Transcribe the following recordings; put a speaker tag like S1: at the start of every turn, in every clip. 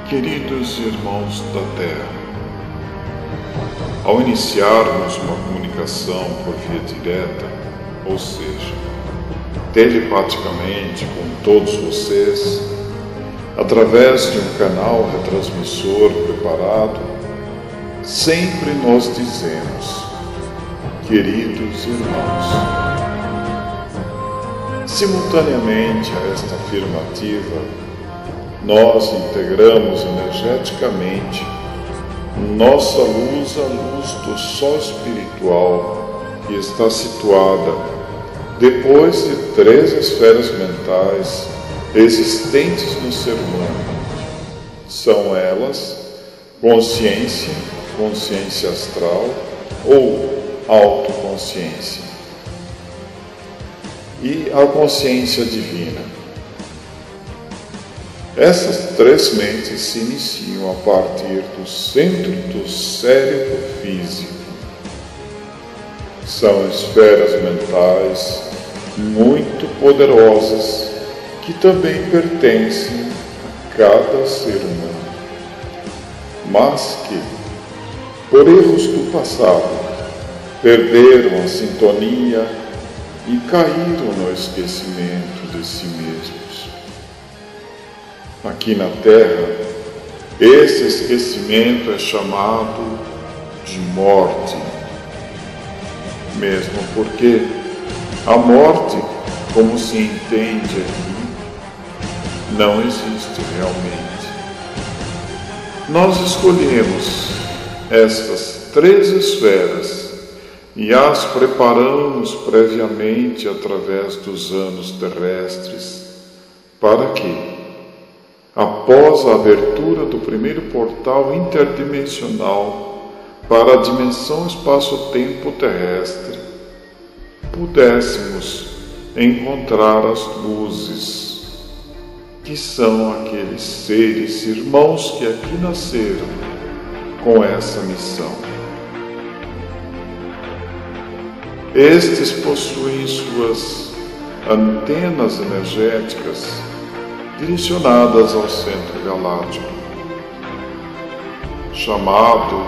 S1: Queridos irmãos da Terra, ao iniciarmos uma comunicação por via direta, ou seja, telepaticamente com todos vocês, através de um canal retransmissor preparado, sempre nós dizemos: queridos irmãos. Simultaneamente a esta afirmativa, nós integramos energeticamente nossa luz à luz do Sol espiritual, que está situada depois de 3 esferas mentais existentes no ser humano. São elas consciência, consciência astral ou autoconsciência, e a consciência divina. Essas 3 mentes se iniciam a partir do centro do cérebro físico. São esferas mentais muito poderosas que também pertencem a cada ser humano, mas que, por erros do passado, perderam a sintonia e caíram no esquecimento de si mesmos. Aqui na Terra, esse esquecimento é chamado de morte, mesmo porque a morte, como se entende aqui, não existe realmente. Nós escolhemos estas 3 esferas e as preparamos previamente através dos anos terrestres para que, após a abertura do primeiro portal interdimensional para a dimensão espaço-tempo terrestre, pudéssemos encontrar as luzes, que são aqueles seres irmãos que aqui nasceram com essa missão. Estes possuem suas antenas energéticas direcionadas ao centro galáctico, chamado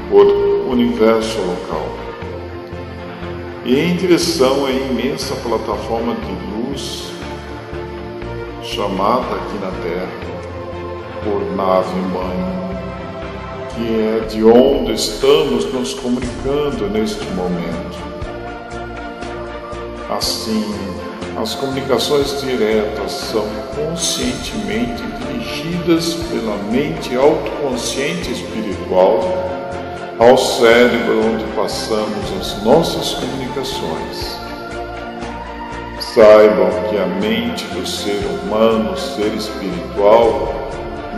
S1: por universo local, e em direção à imensa plataforma de luz, chamada aqui na Terra por nave-mãe, que é de onde estamos nos comunicando neste momento. Assim, as comunicações diretas são conscientemente dirigidas pela mente autoconsciente espiritual ao cérebro onde passamos as nossas comunicações. Saibam que a mente do ser humano, ser espiritual,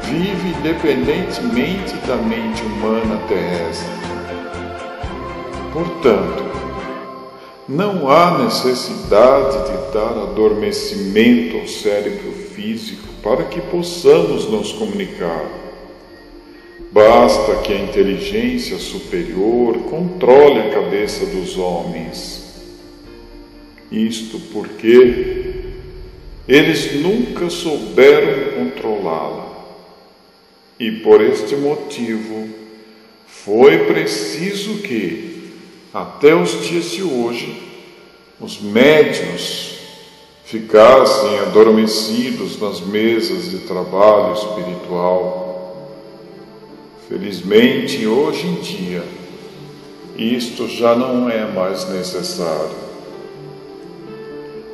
S1: vive independentemente da mente humana terrestre. Portanto, não há necessidade de dar adormecimento ao cérebro físico para que possamos nos comunicar. Basta que a inteligência superior controle a cabeça dos homens. Isto porque eles nunca souberam controlá-la. E por este motivo foi preciso que, até os dias de hoje, os médiuns ficassem adormecidos nas mesas de trabalho espiritual. Felizmente, hoje em dia, isto já não é mais necessário.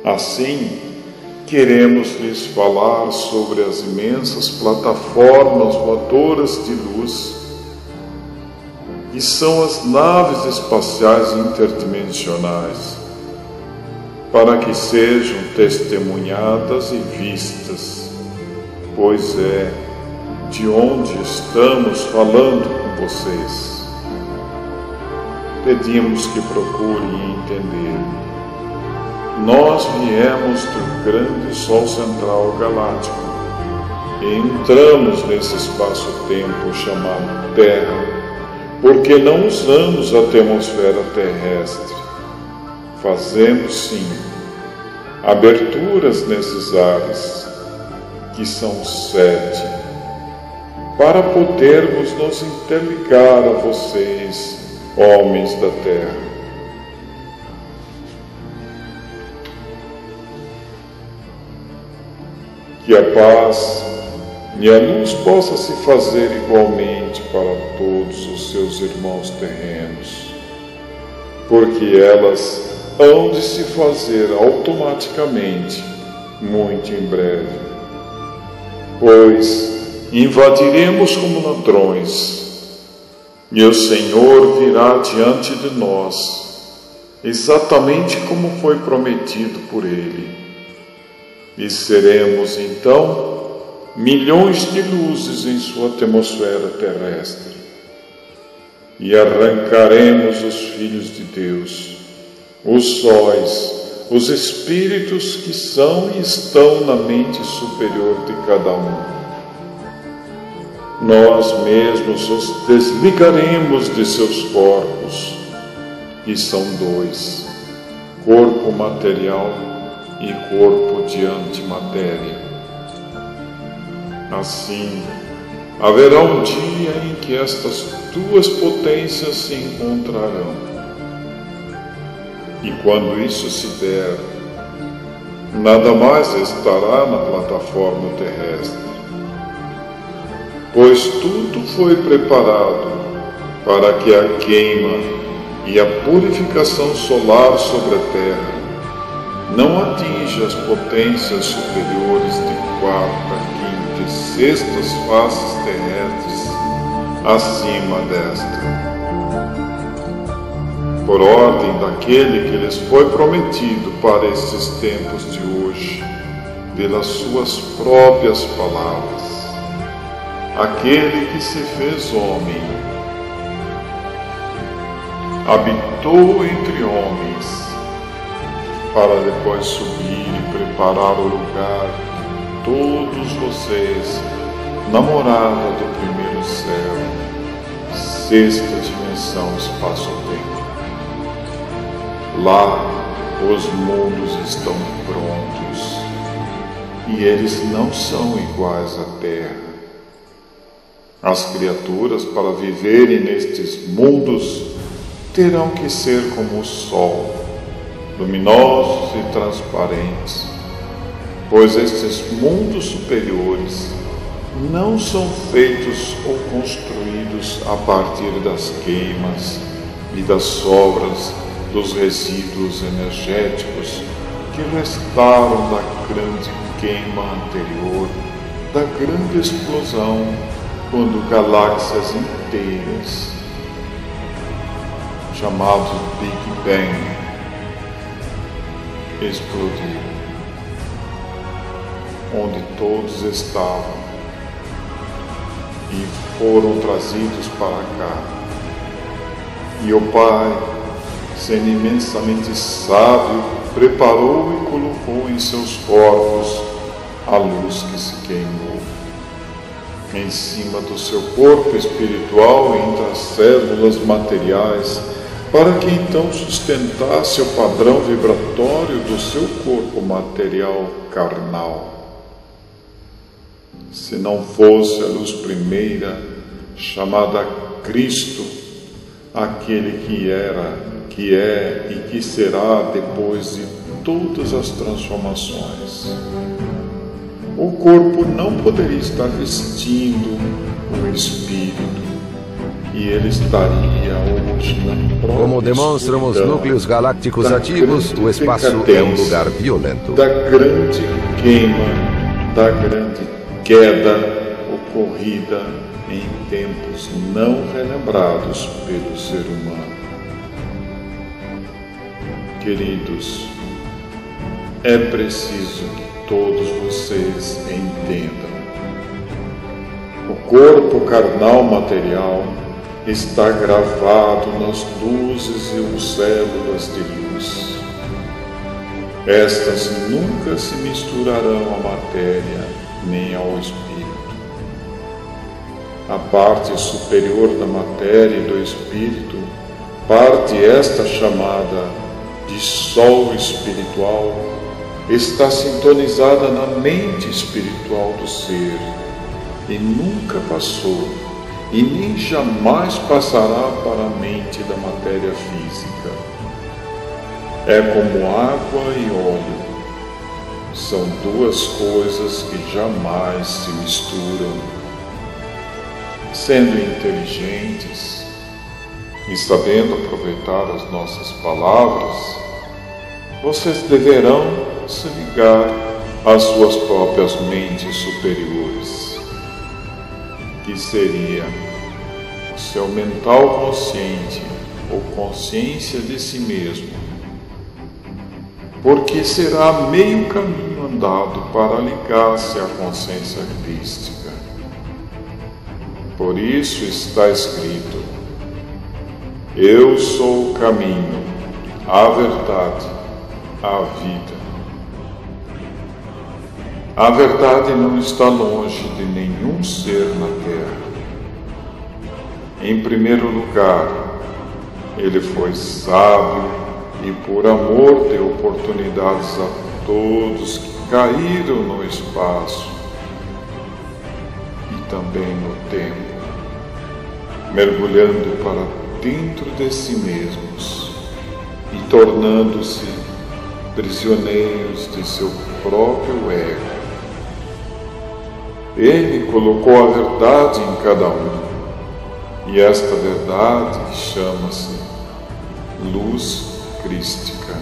S1: Assim, queremos lhes falar sobre as imensas plataformas voadoras de luz, que são as naves espaciais interdimensionais, para que sejam testemunhadas e vistas, pois é de onde estamos falando com vocês. Pedimos que procurem entender. Nós viemos do grande Sol Central Galáctico e entramos nesse espaço-tempo chamado Terra, porque não usamos a atmosfera terrestre. Fazemos sim aberturas nesses ares, que são 7, para podermos nos interligar a vocês, homens da terra. Que a paz e a luz possa se fazer igualmente para todos os seus irmãos terrenos, porque elas hão de se fazer automaticamente muito em breve, pois invadiremos como ladrões, e o Senhor virá diante de nós, exatamente como foi prometido por Ele. E seremos, então, milhões de luzes em sua atmosfera terrestre. E arrancaremos os filhos de Deus, os sóis, os espíritos que são e estão na mente superior de cada um. Nós mesmos os desligaremos de seus corpos, que são dois, corpo material e corpo de antimatéria. Assim, haverá um dia em que estas duas potências se encontrarão. E quando isso se der, nada mais estará na plataforma terrestre, pois tudo foi preparado para que a queima e a purificação solar sobre a Terra não atinja as potências superiores de quarta, quinta e sextas faces terrestres acima desta. Por ordem daquele que lhes foi prometido para estes tempos de hoje, pelas suas próprias palavras, aquele que se fez homem, habitou entre homens, para depois subir e preparar o lugar de todos vocês na morada do primeiro céu, sexta dimensão espaço-tempo. Lá os mundos estão prontos e eles não são iguais à Terra. As criaturas, para viverem nestes mundos, terão que ser como o Sol, luminosos e transparentes, pois estes mundos superiores não são feitos ou construídos a partir das queimas e das sobras dos resíduos energéticos que restaram da grande queima anterior, da grande explosão, quando galáxias inteiras, chamados Big Bang, explodiram, onde todos estavam e foram trazidos para cá. E o Pai, sendo imensamente sábio, preparou e colocou em seus corpos a luz que se queimou, em cima do seu corpo espiritual, entre as células materiais, para que então sustentasse o padrão vibratório do seu corpo material carnal. Se não fosse a luz primeira, chamada Cristo, aquele que era, que é e que será depois de todas as transformações, o corpo não poderia estar vestindo o espírito, e ele estaria hoje na própria
S2: Como demonstram os núcleos galácticos ativos, o espaço é um lugar violento.
S1: Da grande queima, da grande queda ocorrida em tempos não relembrados pelo ser humano. Queridos, é preciso que todos vocês entendam. O corpo carnal material está gravado nas luzes e células de luz. Estas nunca se misturarão à matéria nem ao espírito. A parte superior da matéria e do espírito, parte esta chamada de Sol espiritual, está sintonizada na mente espiritual do ser, e nunca passou, e nem jamais passará para a mente da matéria física. É como água e óleo. São duas coisas que jamais se misturam. Sendo inteligentes e sabendo aproveitar as nossas palavras, vocês deverão se ligar às suas próprias mentes superiores, que seria o seu mental consciente ou consciência de si mesmo, porque será meio caminho andado para ligar-se à consciência crística. Por isso está escrito: eu sou o caminho, a verdade, a vida. A verdade não está longe de nenhum ser na Terra. Em primeiro lugar, ele foi sábio e por amor deu oportunidades a todos que caíram no espaço e também no tempo, mergulhando para dentro de si mesmos e tornando-se prisioneiros de seu próprio ego. Ele colocou a verdade em cada um, e esta verdade chama-se luz crística.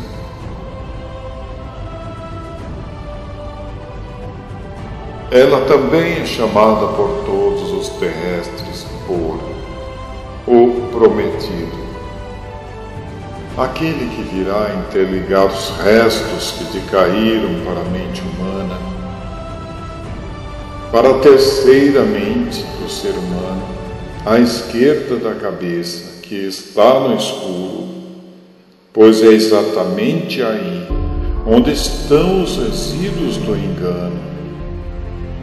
S1: Ela também é chamada por todos os terrestres por o Prometido, aquele que virá interligar os restos que decaíram para a mente humana, para a terceira mente do ser humano, à esquerda da cabeça, que está no escuro, pois é exatamente aí onde estão os resíduos do engano.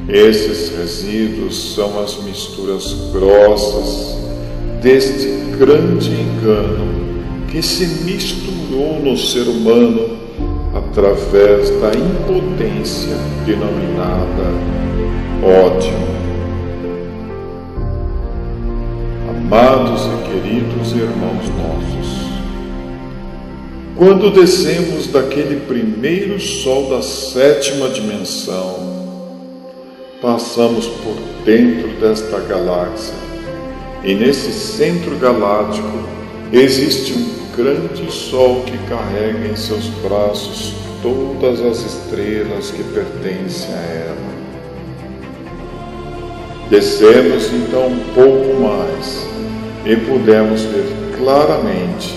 S1: Esses resíduos são as misturas grossas deste grande engano que se misturou no ser humano através da impotência denominada ódio. Amados e queridos irmãos nossos, quando descemos daquele primeiro sol da sétima dimensão, passamos por dentro desta galáxia, e nesse centro galáctico existe um grande sol que carrega em seus braços todas as estrelas que pertencem a ela. Descemos então um pouco mais e pudemos ver claramente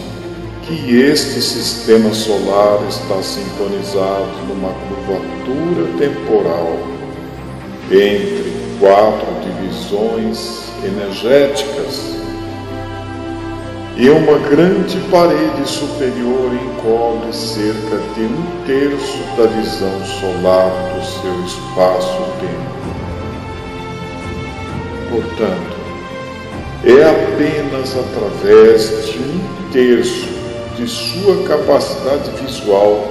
S1: que este sistema solar está sintonizado numa curvatura temporal entre 4 divisões energéticas, e uma grande parede superior encobre cerca de 1/3 da visão solar do seu espaço-tempo. Portanto, é apenas através de 1/3 de sua capacidade visual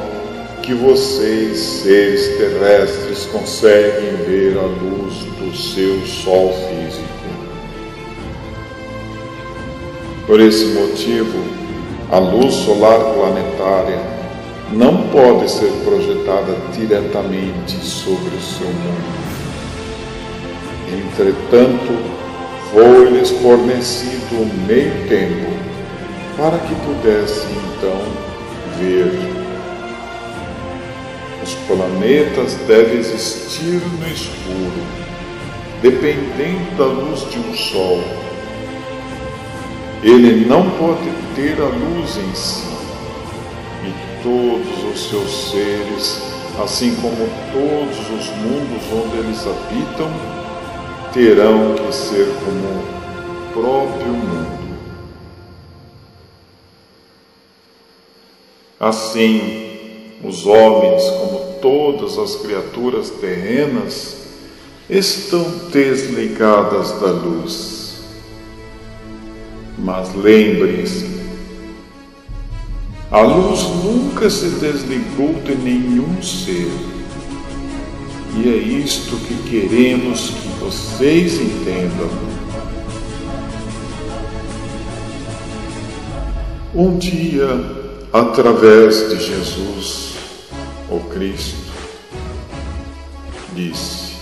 S1: que vocês, seres terrestres, conseguem ver a luz do seu Sol físico. Por esse motivo, a luz solar planetária não pode ser projetada diretamente sobre o seu mundo. Entretanto, foi-lhes fornecido um meio tempo para que pudessem então ver. Os planetas devem existir no escuro, dependendo da luz de um sol. Ele não pode ter a luz em si, e todos os seus seres, assim como todos os mundos onde eles habitam, terão que ser como o próprio mundo. Assim, os homens, como todas as criaturas terrenas, estão desligadas da luz. Mas lembrem-se, a luz nunca se desligou de nenhum ser. E é isto que queremos que vocês entendam. Um dia, através de Jesus, o Cristo, disse: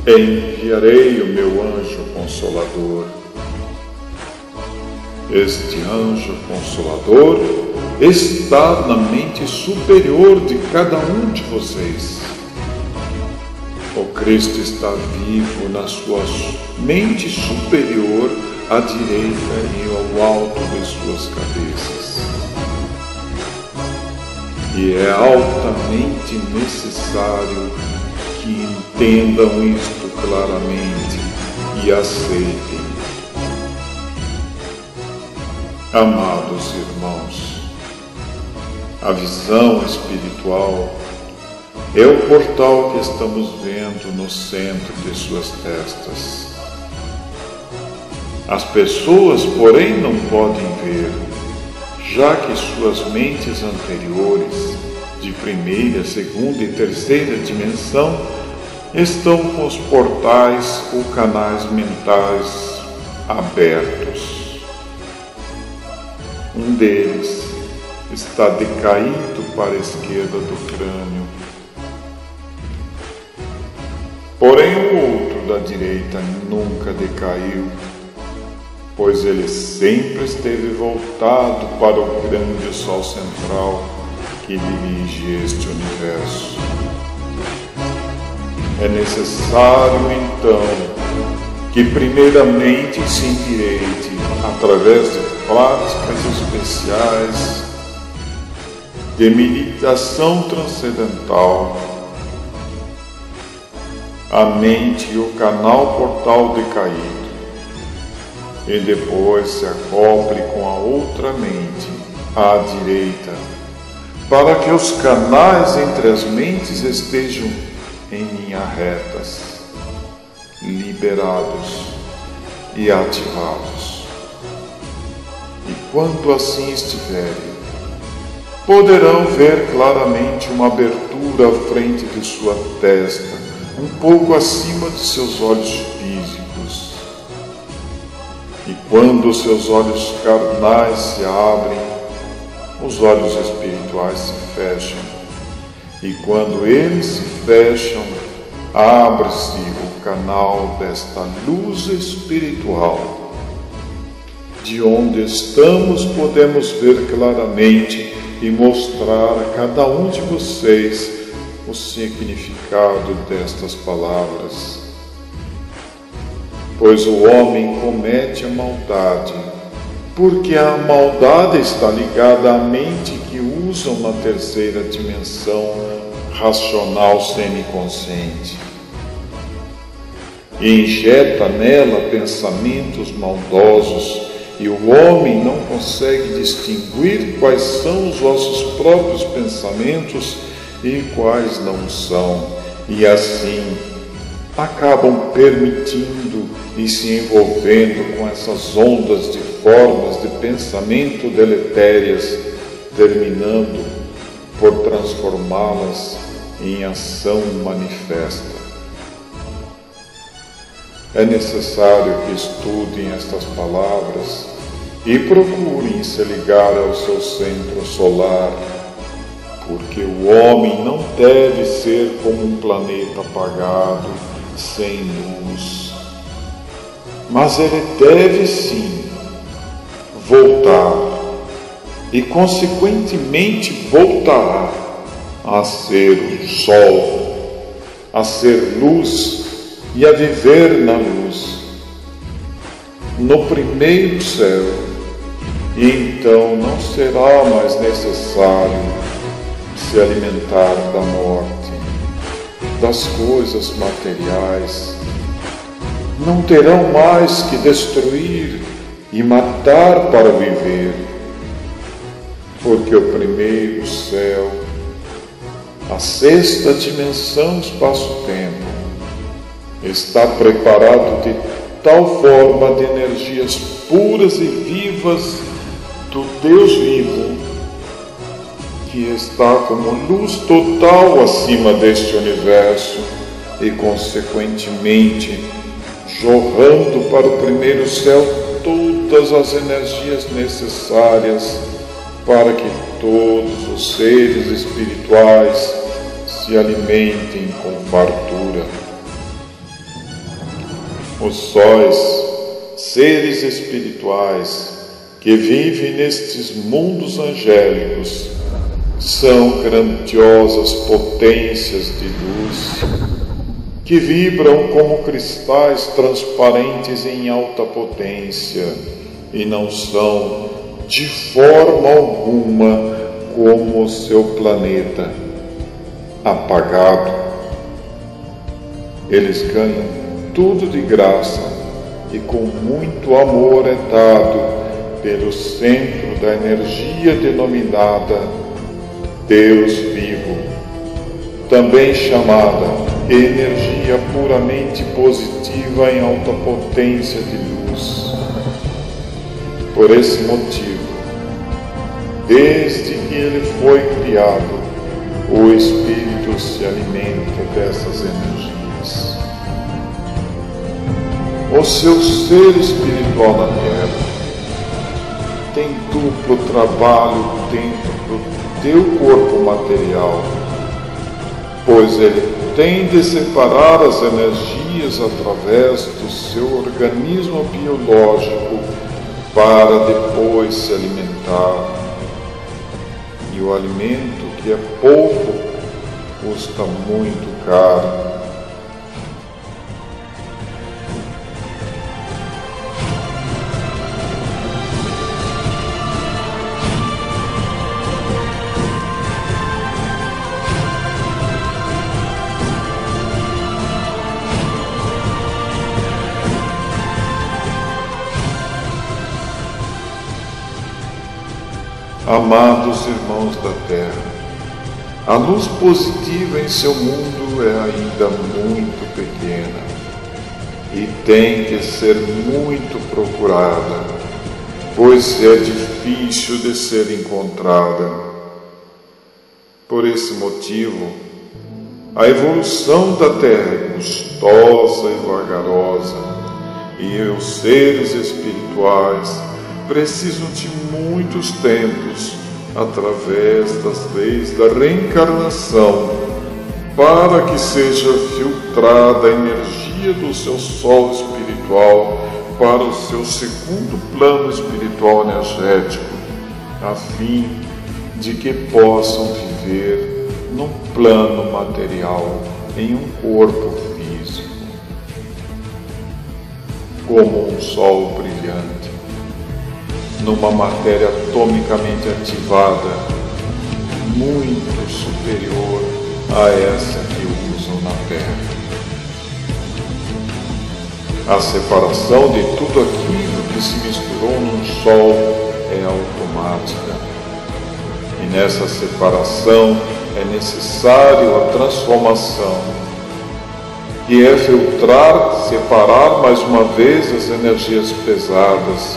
S1: enviarei o meu anjo consolador. Este anjo consolador está na mente superior de cada um de vocês. O Cristo está vivo na sua mente superior, à direita e ao alto de suas cabeças. E é altamente necessário que entendam isto claramente e aceitem. Amados irmãos, a visão espiritual é o portal que estamos vendo no centro de suas testas. As pessoas, porém, não podem ver, já que suas mentes anteriores, de primeira, segunda e terceira dimensão, estão com os portais ou canais mentais abertos. Um deles está decaído para a esquerda do crânio. Porém, o outro da direita nunca decaiu, pois ele sempre esteve voltado para o grande Sol central que dirige este universo. É necessário, então, que primeiramente se endireite, através de práticas especiais de meditação transcendental, a mente e o canal portal decaído, e depois se acople com a outra mente, à direita, para que os canais entre as mentes estejam em linha retas, liberados e ativados. E quando assim estiverem, poderão ver claramente uma abertura à frente de sua testa, um pouco acima de seus olhos físicos. E quando os seus olhos carnais se abrem, os olhos espirituais se fecham. E quando eles se fecham, abre-se o canal desta luz espiritual. De onde estamos, podemos ver claramente e mostrar a cada um de vocês o significado destas palavras. Pois o homem comete a maldade, porque a maldade está ligada à mente que usam na terceira dimensão racional semiconsciente, e injeta nela pensamentos maldosos, e o homem não consegue distinguir quais são os vossos próprios pensamentos e quais não são, e assim acabam permitindo e se envolvendo com essas ondas de formas de pensamento deletérias, terminando por transformá-las em ação manifesta. É necessário que estudem estas palavras e procurem se ligar ao seu centro solar, porque o homem não deve ser como um planeta apagado, sem luz, mas ele deve sim voltar e consequentemente voltará a ser o sol, a ser luz e a viver na luz, no primeiro céu, e então não será mais necessário se alimentar da morte, das coisas materiais. Não terão mais que destruir e matar para viver, porque o primeiro céu, a sexta dimensão espaço-tempo, está preparado de tal forma de energias puras e vivas do Deus vivo, que está como luz total acima deste universo e, consequentemente, jorrando para o primeiro céu todas as energias necessárias para que todos os seres espirituais se alimentem com fartura. Os sóis, seres espirituais que vivem nestes mundos angélicos, são grandiosas potências de luz que vibram como cristais transparentes em alta potência e não são de forma alguma como o seu planeta apagado. Eles ganham tudo de graça e com muito amor é dado pelo centro da energia denominada Deus vivo, também chamada energia puramente positiva em alta potência de luz. Por esse motivo, desde que ele foi criado, o Espírito se alimenta dessas energias. O seu ser espiritual na Terra tem duplo trabalho dentro do teu corpo material, pois ele tem de separar as energias através do seu organismo biológico para depois se alimentar. E o alimento que é pouco custa muito caro. Amados irmãos da Terra, a luz positiva em seu mundo é ainda muito pequena e tem que ser muito procurada, pois é difícil de ser encontrada. Por esse motivo, a evolução da Terra é custosa e vagarosa, e os seres espirituais precisam de muitos tempos, através das leis da reencarnação, para que seja filtrada a energia do seu sol espiritual para o seu segundo plano espiritual energético, a fim de que possam viver num plano material, em um corpo físico, como um sol brilhante, numa matéria atomicamente ativada, muito superior a essa que usam na Terra. A separação de tudo aquilo que se misturou num Sol é automática. E nessa separação é necessário a transformação, que é filtrar, separar mais uma vez as energias pesadas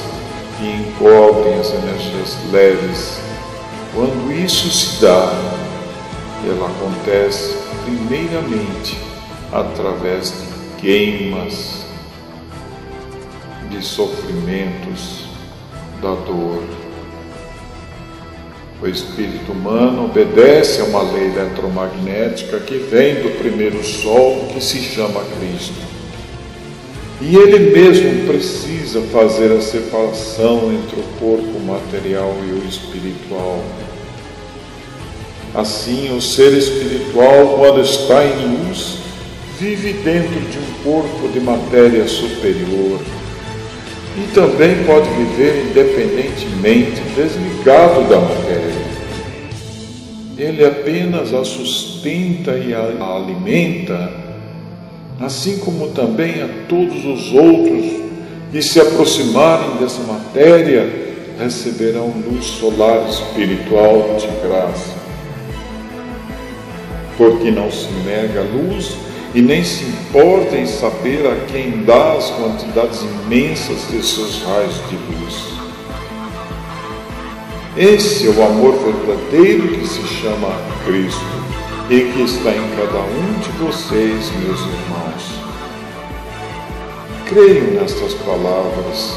S1: que encobrem as energias leves. Quando isso se dá, ela acontece primeiramente através de queimas, de sofrimentos, da dor. O espírito humano obedece a uma lei eletromagnética que vem do primeiro sol, que se chama Cristo. E ele mesmo precisa fazer a separação entre o corpo material e o espiritual. Assim, o ser espiritual, quando está em luz, vive dentro de um corpo de matéria superior e também pode viver independentemente, desligado da matéria. Ele apenas a sustenta e a alimenta, assim como também a todos os outros que se aproximarem dessa matéria receberão luz solar espiritual de graça. Porque não se nega a luz e nem se importa em saber a quem dá as quantidades imensas de seus raios de luz. Esse é o amor verdadeiro que se chama Cristo e que está em cada um de vocês, meus irmãos. Creio nestas palavras.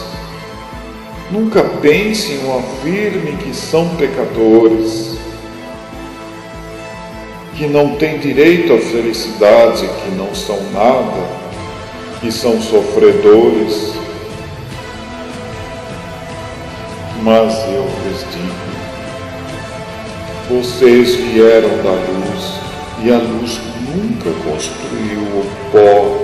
S1: Nunca pensem ou afirmem que são pecadores, que não têm direito à felicidade, que não são nada, que são sofredores. Mas eu lhes digo, vocês vieram da luz e a luz nunca construiu o pó.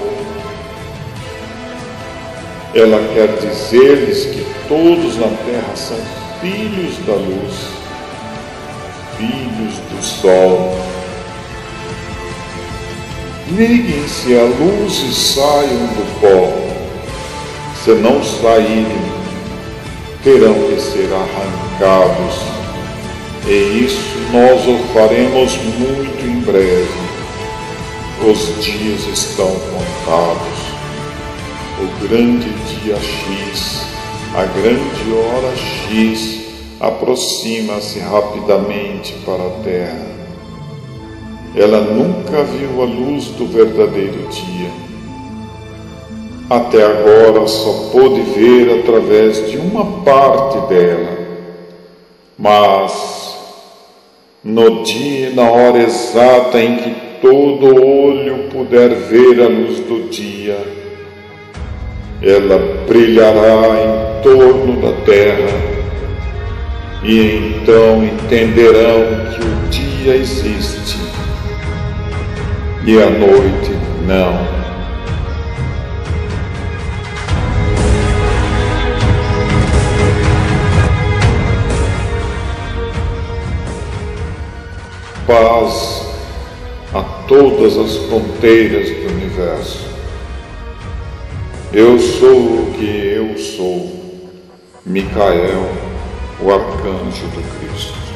S1: Ela quer dizer-lhes que todos na terra são filhos da luz, filhos do sol. Liguem-se à luz e saiam do pó. Se não saírem, terão que ser arrancados. E isso nós o faremos muito em breve. Os dias estão contados. O grande dia X, a grande hora X, aproxima-se rapidamente para a terra. Ela nunca viu a luz do verdadeiro dia. Até agora só pôde ver através de uma parte dela. Mas, no dia e na hora exata em que todo olho puder ver a luz do dia, ela brilhará em torno da terra, e então entenderão que o dia existe e a noite não. Paz a todas as fronteiras do universo. Eu sou o que eu sou, Micael, o arcanjo do Cristo.